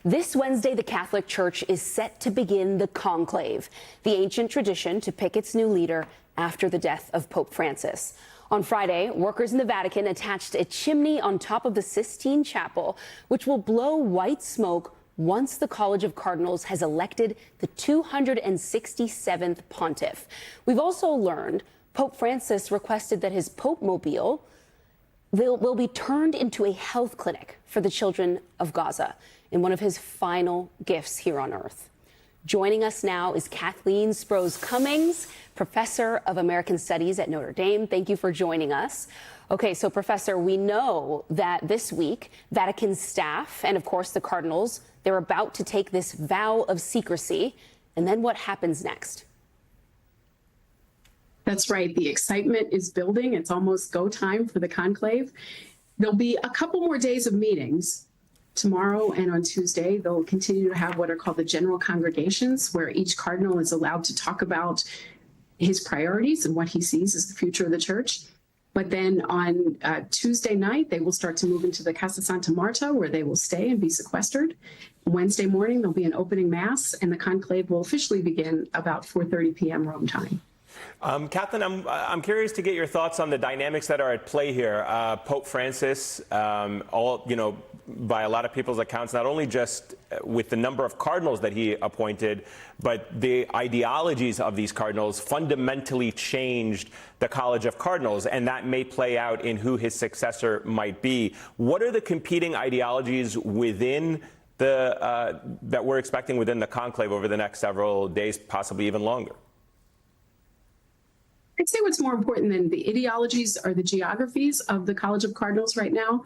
This Wednesday, the Catholic Church is set to begin the Conclave, the ancient tradition to pick its new leader after the death of Pope Francis. On Friday, workers in the Vatican attached a chimney on top of the Sistine Chapel, which will blow white smoke once the College of Cardinals has elected the 267th pontiff. We've also learned Pope Francis requested that his Pope Mobile will be turned into a health clinic for the children of Gaza in one of his final gifts here on earth. Joining us now is Kathleen Sprows Cummings, Professor of American Studies at Notre Dame. Thank you for joining us. Okay, so Professor, we know that this week, Vatican staff and, of course, the cardinals, they're about to take this vow of secrecy. And then what happens next? That's right. The excitement is building. It's almost go time for the conclave. There'll be a couple more days of meetings. Tomorrow and on Tuesday, they'll continue to have what are called the general congregations, where each cardinal is allowed to talk about his priorities and what he sees as the future of the church. But then on Tuesday night, they will start to move into the Casa Santa Marta, where they will stay and be sequestered. Wednesday morning, there'll be an opening mass, and the conclave will officially begin about 4:30 p.m. Rome time. Kathleen, I'm curious to get your thoughts on the dynamics that are at play here. Pope Francis, by a lot of people's accounts, not only just with the number of cardinals that he appointed, but the ideologies of these cardinals fundamentally changed the College of Cardinals, and that may play out in who his successor might be. What are the competing ideologies within that we're expecting within the conclave over the next several days, possibly even longer? I'd say what's more important than the ideologies are the geographies of the College of Cardinals right now.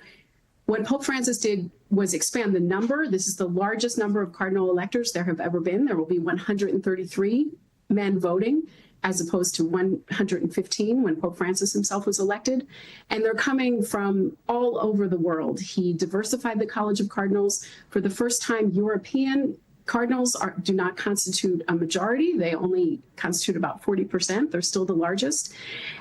What Pope Francis did was expand the number. This is the largest number of cardinal electors there have ever been. There will be 133 men voting, as opposed to 115 when Pope Francis himself was elected. And they're coming from all over the world. He diversified the College of Cardinals. For the first time, European cardinals do not constitute a majority. They only constitute about 40%. They're still the largest.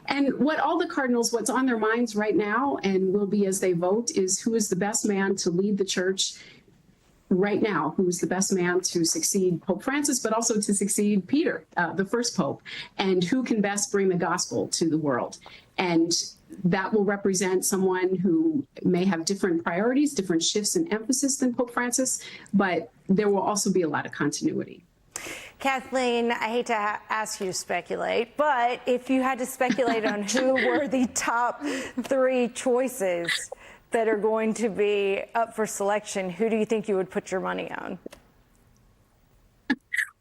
And what's on their minds right now, and will be as they vote, is who is the best man to lead the church right now, who is the best man to succeed Pope Francis, but also to succeed Peter, the first pope, and who can best bring the gospel to the world. And that will represent someone who may have different priorities, different shifts in emphasis than Pope Francis, but there will also be a lot of continuity. Kathleen, I hate to ask you to speculate, but if you had to speculate on who were the top three choices that are going to be up for selection, who do you think you would put your money on?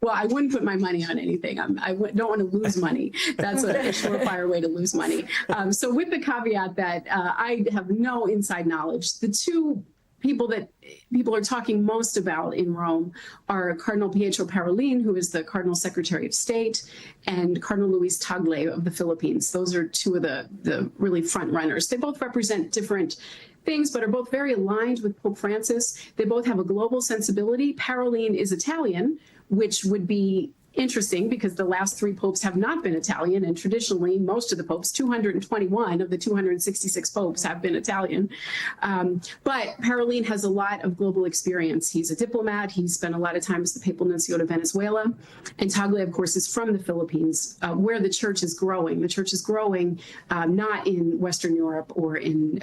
Well, I wouldn't put my money on anything. I don't want to lose money. That's a surefire way to lose money. So with the caveat that I have no inside knowledge, the two people that people are talking most about in Rome are Cardinal Pietro Parolin, who is the Cardinal Secretary of State, and Cardinal Luis Tagle of the Philippines. Those are two of the really front runners. They both represent different things, but are both very aligned with Pope Francis. They both have a global sensibility. Parolin is Italian, which would be interesting because the last three popes have not been Italian, and traditionally most of the popes, 221 of the 266 popes, have been Italian. But Parolin has a lot of global experience. He's a diplomat. He's spent a lot of time as the papal nuncio to Venezuela. And Tagle, of course, is from the Philippines, where the church is growing. The church is growing not in Western Europe or in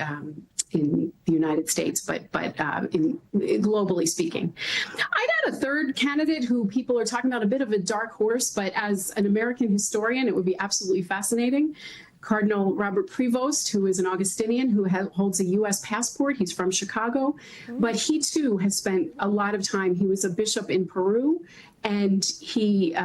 the United States, but globally speaking. I'd add a third candidate who people are talking about, a bit of a dark horse, but as an American historian, it would be absolutely fascinating. Cardinal Robert Prevost, who is an Augustinian who holds a U.S. passport. He's from Chicago, but he too has spent a lot of time. He was a bishop in Peru, and he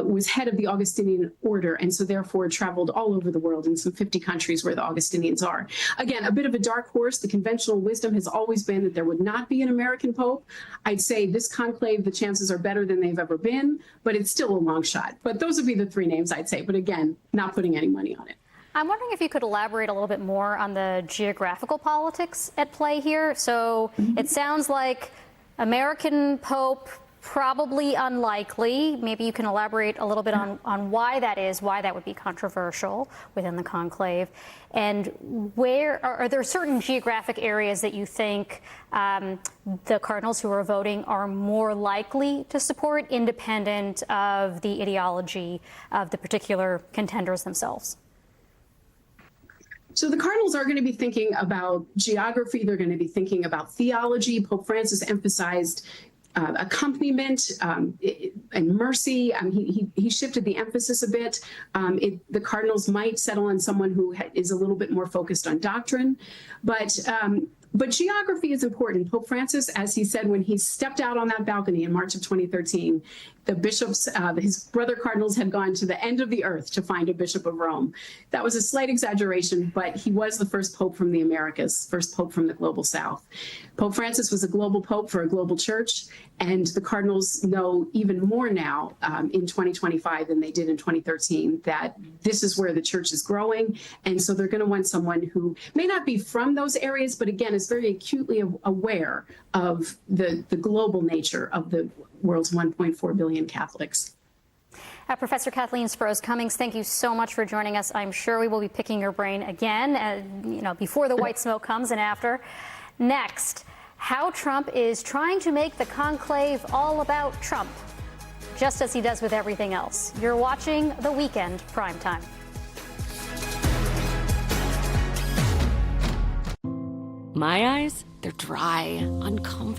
was head of the Augustinian order, and so therefore traveled all over the world in some 50 countries where the Augustinians are. Again, a bit of a dark horse. The conventional wisdom has always been that there would not be an American pope. I'd say this conclave, the chances are better than they've ever been, but it's still a long shot. But those would be the three names I'd say, but again, not putting any money on it. I'm wondering if you could elaborate a little bit more on the geographical politics at play here. So it sounds like American Pope probably unlikely. Maybe you can elaborate a little bit on why that is, why that would be controversial within the conclave. And where are there certain geographic areas that you think the cardinals who are voting are more likely to support, independent of the ideology of the particular contenders themselves? So the cardinals are going to be thinking about geography. They're going to be thinking about theology. Pope Francis emphasized accompaniment and mercy. He shifted the emphasis a bit. The cardinals might settle on someone who is a little bit more focused on doctrine, but geography is important. Pope Francis, as he said when he stepped out on that balcony in March of 2013, the bishops, his brother cardinals had gone to the end of the earth to find a bishop of Rome. That was a slight exaggeration, but he was the first pope from the Americas, first pope from the global south. Pope Francis was a global pope for a global church, and the cardinals know even more now in 2025 than they did in 2013 that this is where the church is growing. And so they're going to want someone who may not be from those areas, but again, is very acutely aware of the global nature of the world's 1.4 billion Catholics. Professor Kathleen Sprows Cummings, thank you so much for joining us. I'm sure we will be picking your brain again, before the white smoke comes and after. Next, how Trump is trying to make the conclave all about Trump, just as he does with everything else. You're watching The Weekend Primetime. My eyes, they're dry, uncomfortable.